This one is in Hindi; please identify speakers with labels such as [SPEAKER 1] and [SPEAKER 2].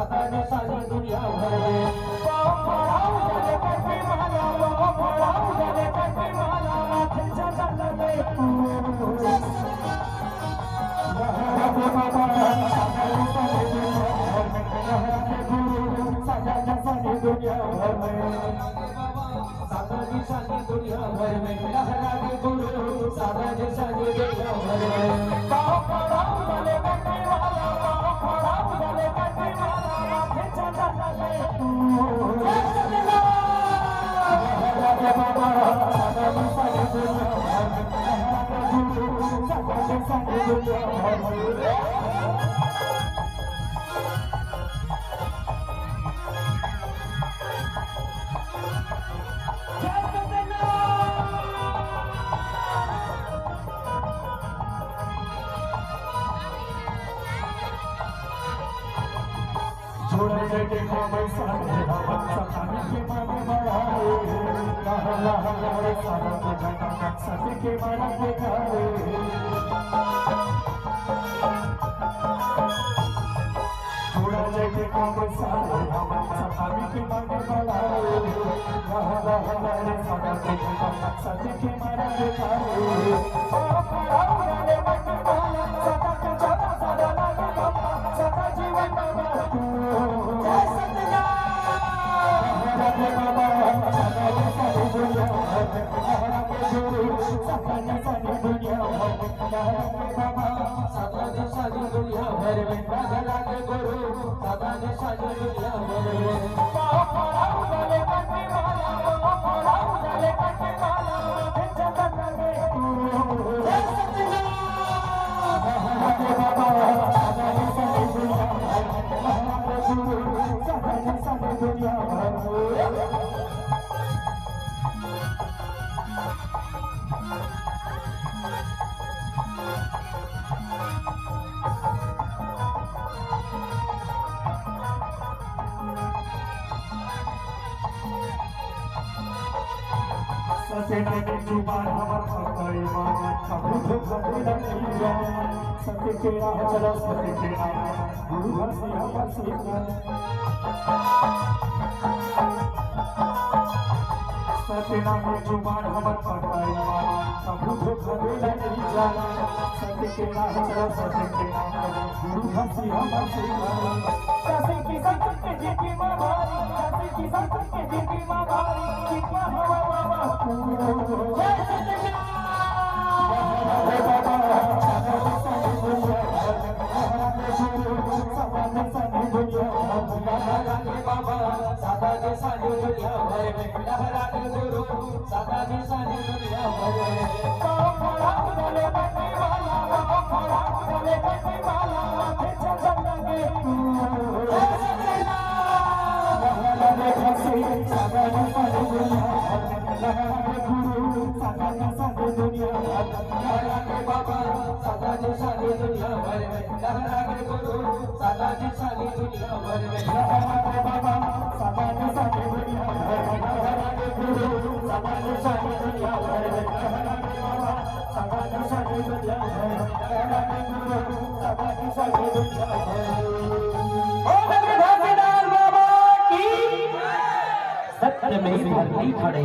[SPEAKER 1] सादा ने सारी दुनिया भर में पाँव पड़ाओ जले कटी माला पाँव पड़ाओ जले कटी माला माथे चला लगे दुनिया भर में सादा निशानी दुनिया भर में लहरा के गुरु सादा निशानी दुनिया भर में पाँव पड़ाओ जले कटी माला पाँव पड़ाओ जले कटी माला माथे चला लगे बाबा सादा निशानी दुनिया भर में लहरा के गुरु सादा निशानी दुनिया भर में छोड़ के मामा सारे हम सखाने के माने बढ़ाए कहला हमारे सारा को जाना सती के माना के खाए छोड़ के मामा सारे हम सखाने के माने बढ़ाए कहला हमारे सारा को जाना सती के माना के खाए ओ पराओ रे मत बोला सदा के चला सदा लगा सदा जीवन में सत्य जुबान हमर खतई मान कबू धोखा नहीं जा सत्य के राह चला सत्य के राह गुरु हसी हमर सीखा सत्य नाम जुबान हमर खतई मान कबू धोखा नहीं जा सत्य के राह चला सत्य के राह गुरु हसी हमर सीखा सत्य की सत्य के जीती मां भारी सत्य की सत्य के जीती मां भारी कितना हवा बाबा जय सत्य बाबा सादा के सानी दुनिया भर में लहरा के गुरु सादा के सानी दुनिया भर में पाँव पड़ाओ जले कटी माला पाँव पड़ाओ जले कटी माला माथे चला लगे जय सत्य सादा के सानी दुनिया भर में लहरा के गुरु सादा के सानी दुनिया भर में लहरा के बाबा सादा के सानी दुनिया भर में लहरा के गुरु सादा के सानी दुनिया भर में लहरा के बाबा सादा के सानी दुनिया भर में लहरा के गुरु सादा के सानी दुनिया भर में लहरा के बाबा सादा के सानी दुनिया भर में लहरा के गुरु सादा के सानी दुनिया भर में ओ भगवान बाबा की सत्य में ही खड़े